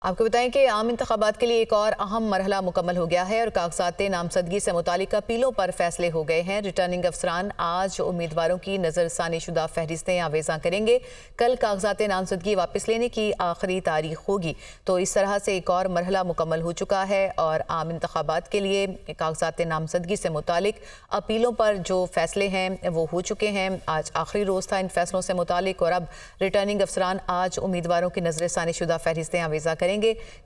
आपको बताएं कि आम इंतखाबात के लिए एक और अहम मरहला मुकम्मल हो गया है और कागजात नामजदगी से मुतालिक अपीलों पर फैसले हो गए हैं। रिटर्निंग अफसरान आज उम्मीदवारों की नजरसानी शुदा फहरिस्तें आवेजा करेंगे। कल कागजात नामजदगी वापस लेने की आखिरी तारीख होगी। तो इस तरह से एक और मरहला मुकम्मल हो चुका है और आम इंतखाबात के लिए कागजात नामजदगी से मुतालिक अपीलों पर जो फैसले हैं वो हो चुके हैं। आज आखिरी रोज़ था इन फैसलों से मुतालिक और अब रिटर्निंग अफसरान आज उम्मीदवारों की नजरसानी शुदा फहरिस्तें आवेजा करेंगे।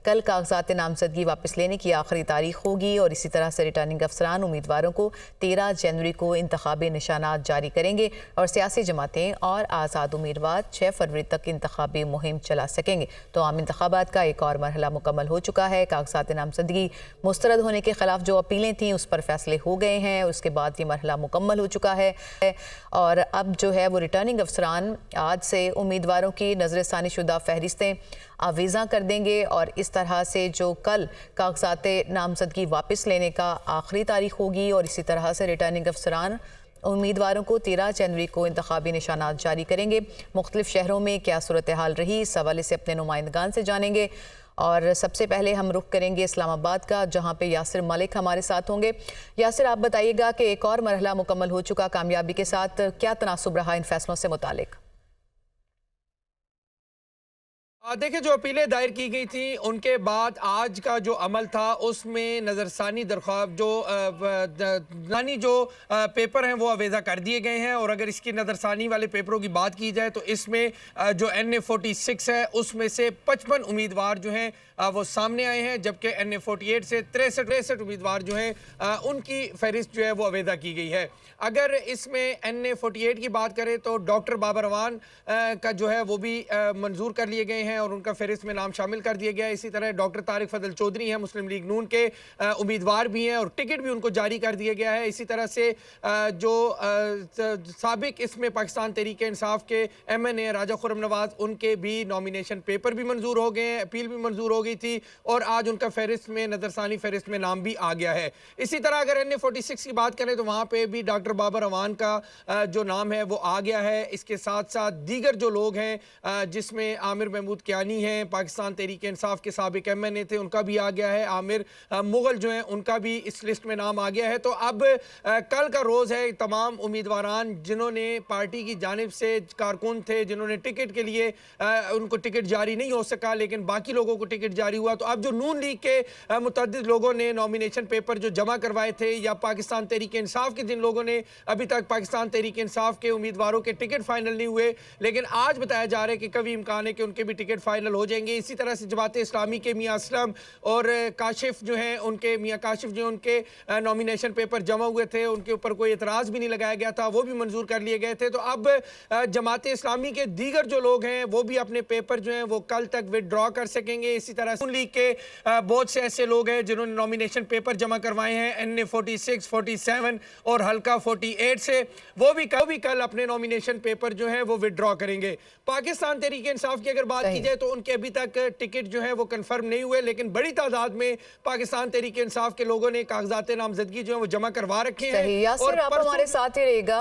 कल कागजात नामजदगी वापस लेने की आखिरी तारीख होगी और इसी तरह से रिटर्निंग अफसरान उम्मीदवारों को 13 जनवरी को इंतखाबी निशानात जारी करेंगे और सियासी जमातें और आज़ाद उम्मीदवार 6 फरवरी तक इंतखाबी मुहिम चला सकेंगे। तो आम इंतखाबात का एक और मरहला मुकम्मल हो चुका है। कागजात नामजदगी मुस्तरद होने के खिलाफ जो अपीलें थीं उस पर फैसले हो गए हैं। उसके बाद ये मरहला मुकम्मल हो चुका है और अब जो है वो रिटर्निंग अफसरान आज से उम्मीदवारों की नजरसानी शुदा फहरिस्तें आवेजा कर देंगे और इस तरह से जो कल कागजात नामजदगी वापस लेने का आखिरी तारीख होगी और इसी तरह से रिटर्निंग अफसरान उम्मीदवारों को 13 जनवरी को इंतखाबी निशानात जारी करेंगे। मुख्तलिफ शहरों में क्या सूरत हाल रही, इस हवाले से अपने नुमाइंदगान से जानेंगे और सबसे पहले हम रुख करेंगे इस्लामाबाद का, जहां पे यासिर मलिक हमारे साथ होंगे। यासिर, आप बताइएगा कि एक और मरहला मुकम्मल हो चुका कामयाबी के साथ, क्या तनासुब रहा इन फैसलों से मुतालिक? देखिए, जो अपीलें दायर की गई थी उनके बाद आज का जो अमल था उसमें नज़रसानी दरख्वास्त जो पेपर हैं वो अवेजा कर दिए गए हैं। और अगर इसकी नज़रसानी वाले पेपरों की बात की जाए तो इसमें जो NA46 है उसमें से 55 उम्मीदवार जो हैं वो सामने आए हैं, जबकि NA48 से 63 उम्मीदवार जो हैं उनकी फहरिस्त जो है वो अवेजा की गई है। अगर इसमें NA48 की बात करें तो डॉक्टर बाबर अवान का जो है वो भी मंजूर कर लिए गए हैं और उनका फहरिस्त में नाम शामिल कर दिया गया है। इसी तरह डॉक्टर तारिक फजल चौधरी हैं, मुस्लिम लीग नून के उम्मीदवार भी हैं और टिकट भी उनको जारी कर दिया गया है। इसी तरह से जो साबिक इसमें पाकिस्तान तहरीक इंसाफ के MNA राजा खुर्रम नवाज, उनके भी नॉमिनेशन पेपर भी मंजूर हो गए हैं, अपील भी मंजूर हो गई थी और आज उनका फहरिस्त में नजरसानी फहरिस्त में नाम भी आ गया है। इसी तरह अगर NA46 की बात करें तो वहां पे भी डॉक्टर बाबर अवान का जो नाम है वो आ गया है। इसके साथ साथ दीगर जो लोग हैं जिसमें आमिर महमूद कियानी हैं, पाकिस्तान तहरीक इंसाफ के साबिक MNA थे, उनका भी आ गया है। आमिर मुगल जो हैं उनका भी इस लिस्ट में नाम आ गया है। तो अब कल का रोज़ है, तमाम उम्मीदवारान जिन्होंने पार्टी की जानिब से कारकुन थे, जिन्होंने टिकट के लिए उनको टिकट जारी नहीं हो सका लेकिन बाकी लोगों को टिकट जारी हुआ, तो अब जो नून लीग के मुतअद्दिद लोगों ने नॉमिनेशन पेपर जो जमा करवाए थे या पाकिस्तान तहरीक इंसाफ के जिन लोगों ने अभी तक पाकिस्तान तहरीक इंसाफ के उम्मीदवारों के टिकट फाइनल नहीं हुए, लेकिन आज बताया जा रहा है कि कभी इम्कान है कि उनके भी टिकट फाइनल हो जाएंगे। इसी तरह से जमात इस्लामी के मियां असलम और काशिफ जो हैं, उनके मियां काशिफ जो उनके नॉमिनेशन पेपर जमा हुए थे, उनके ऊपर कोई एतराज़ भी नहीं लगाया गया था, वो भी मंजूर कर लिए गए थे। तो अब जमात इस्लामी के दीगर जो लोग हैं वो भी अपने पेपर जो हैं वो कल तक विदड्रॉ कर सकेंगे। इसी तरह नून लीग के बहुत से ऐसे लोग हैं जिन्होंने नॉमिनेशन पेपर जमा करवाए हैं NA46, 47 और हल्का 48 से, वो भी कल अपने नॉमिनेशन पेपर जो है वो विदड्रॉ करेंगे। पाकिस्तान तहरीक इंसाफ की अगर बात की जाए तो उनके अभी तक टिकट जो है वो कंफर्म नहीं हुए, लेकिन बड़ी तादाद में पाकिस्तान तहरीक इंसाफ के लोगों ने कागजात नामजदगी जो है वो जमा करवा रखे हैं। और आप हमारे साथ ही रहेगा।